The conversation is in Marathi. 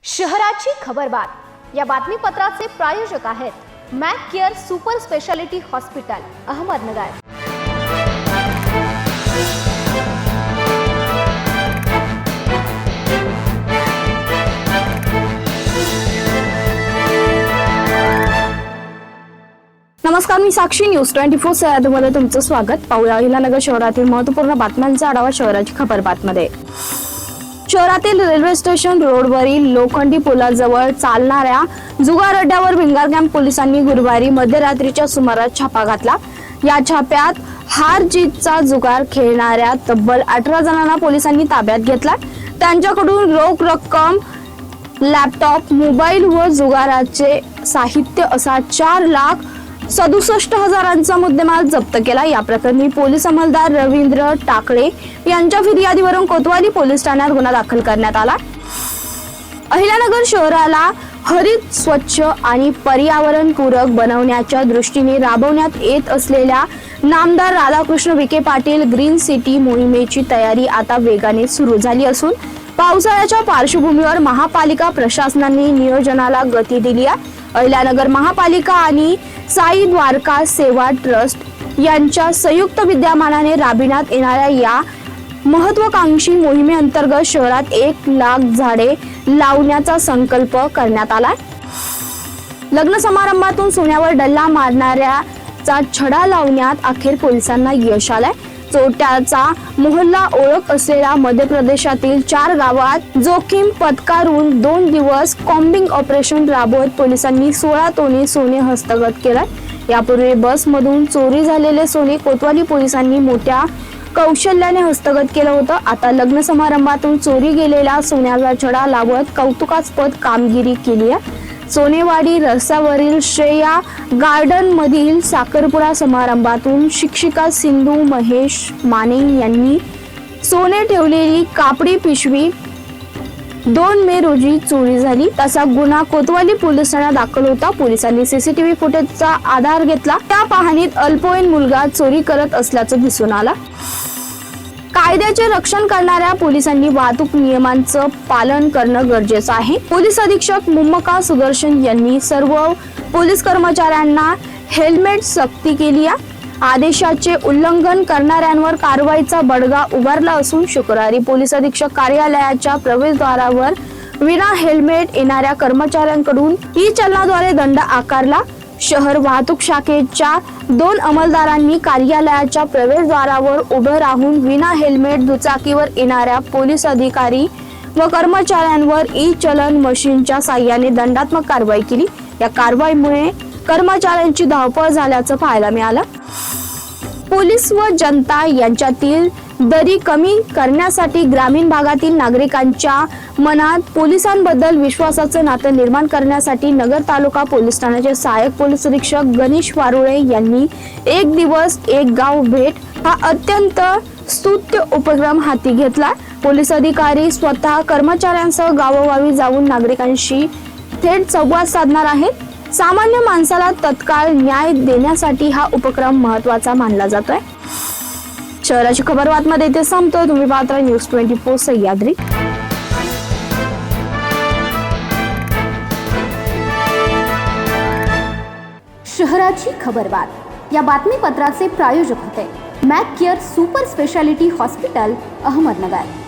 शहराची खबरबात या बातमीपत्राचे प्रायोजक आहेत Mac care super speciality hospital Ahmednagar. नमस्कार, मी साक्षी न्यूज 24 सह्याद्रीमध्ये तुमचं स्वागत। पाहूया अहिल्यानगर शहरातील महत्त्वपूर्ण बातम्यांचा आढावा शहराची खबरबातमध्ये। शहरातील रेल्वे स्टेशन रोडवरील लोखंडी पुलाजवळ चालणाऱ्या जुगार अड्ड्यावर भिंगार कॅम्प पोलिसांनी गुरुवारी मध्यरात्रीच्या सुमारास छापा घातला। या छाप्यात हार जीतचा जुगार खेळणाऱ्या तब्बल 18 जणांना पोलिसांनी ताब्यात घेतला। त्यांच्याकडून रोख रक्कम, लॅपटॉप, मोबाईल व जुगाराचे साहित्य असा 4,67,000चा मुद्देमाल जप्त केला। या प्रकरणी पोलीस अंमलदार रवींद्र टाकळे यांच्या फिर्यादीवरून कोतवाली पोलीस ठाण्यात गुन्हा दाखल करण्यात आला। अहिल्यानगर शहराला हरित, स्वच्छ आणि पर्यावरणपूरक बनवण्याच्या दृष्टीने राबवण्यात येत असलेल्या नामदार राधाकृष्ण विखे पाटील ग्रीन सिटी मोहिमेची तयारी आता वेगाने सुरू झाली असून पावसाळ्याच्या पार्श्वभूमीवर महापालिका प्रशासनाने नियोजनाला गती दिली आहे। अहिल्यानगर महापालिका आणि साई द्वारका सेवा ट्रस्ट यांच्या संयुक्त विद्यमानाने राबविण्यात येणाऱ्या या महत्त्वाकांक्षी मोहिमेअंतर्गत शहरात 1,00,000 झाडे लावण्याचा संकल्प करण्यात आलाय। लग्न समारंभातून सोन्यावर डल्ला मारणाऱ्याचा छडा लावण्यात अखेर पोलिसांना यश आलंय। चोरट्याचा मोहल्ला ओळख असलेल्या मध्य प्रदेशातील 4 गावात जोखीम पत्करून 2 दिवस कॉम्बिंग ऑपरेशन राबवत पोलिसांनी 16 तोळे सोने हस्तगत केले। यापूर्वी बसमधून चोरी झालेले सोने कोतवाली पोलिसांनी मोठ्या कौशल्याने हस्तगत केलं होतं। आता लग्न समारंभातून चोरी गेलेल्या सोन्याचा छडा लावत कौतुकास्पद कामगिरी केली आहे। सोनेवाडी रस्त्यावरील श्रेया गार्डन मधील साखरपुडा समारंभातून शिक्षिका सिंधू महेश माने यांनी सोने ठेवलेली कापडी पिशवी 2 मे रोजी चोरी झाली। तसा गुन्हा कोतवाली पोलीस ठाण्यात दाखल होता। पोलिसांनी सीसीटीव्ही फुटेजचा आधार घेतला। त्या पाहणीत अल्पवयीन मुलगा चोरी करत असल्याचं दिसून आलं। कायद्याचे रक्षण करणाऱ्या पोलिसांनी वाहतूक नियमांचं पालन करणं गरजेचं आहे। पोलीस अधीक्षक मुम्मका सुदर्शन यांनी सर्व पोलीस कर्मचाऱ्यांना हेल्मेट सक्ती केली आहे। आदेशाचे उल्लंघन करणाऱ्यांवर कारवाईचा बडगा उभारला असून शुक्रवारी पोलीस अधीक्षक कार्यालयाच्या प्रवेशद्वारावर विना हेल्मेट येणाऱ्या कर्मचाऱ्यांकडून ई-चलनाद्वारे दंड आकारला। शहर वाहतूक शाखेच्या 2 अंमलदारांनी कार्यालयाच्या प्रवेशद्वारावर उभे राहून विना हेल्मेट दुचाकीवर येणाऱ्या पोलीस अधिकारी व कर्मचाऱ्यांवर ई-चलन मशीनच्या साहाय्याने दंडात्मक कारवाई केली। या कारवाईमुळे कर्मचाऱ्यांची धावपळ झाल्याचं पाहायला मिळालं। पोलीस व जनता यांच्यातील दरी कमी करण्यासाठी ग्रामीण भागातील नागरिकांच्या मनात पोलिसांबद्दल विश्वासाचं नातं निर्माण करण्यासाठी नगर तालुका पोलीस ठाण्याचे सहाय्यक पोलीस अधीक्षक गणेश वारुळे यांनी 1 दिवस 1 गाव भेट हा अत्यंत स्तुत्य उपक्रम हाती घेतला। पोलीस अधिकारी स्वतः कर्मचाऱ्यांसह गावोगावी जाऊन नागरिकांशी थेट संवाद साधणार आहेत। सामान्य माणसाला तत्काळ न्याय देण्यासाठी हा उपक्रम महत्त्वाचा मानला जातोय। शहराची खबरबातमध्ये इथे संपतो। तुम्ही पाहत राहा न्यूज 24 सह्याद्री। शहराची खबरबात या बातमीपत्राचे प्रायोजक होते Mac care super speciality hospital Ahmednagar.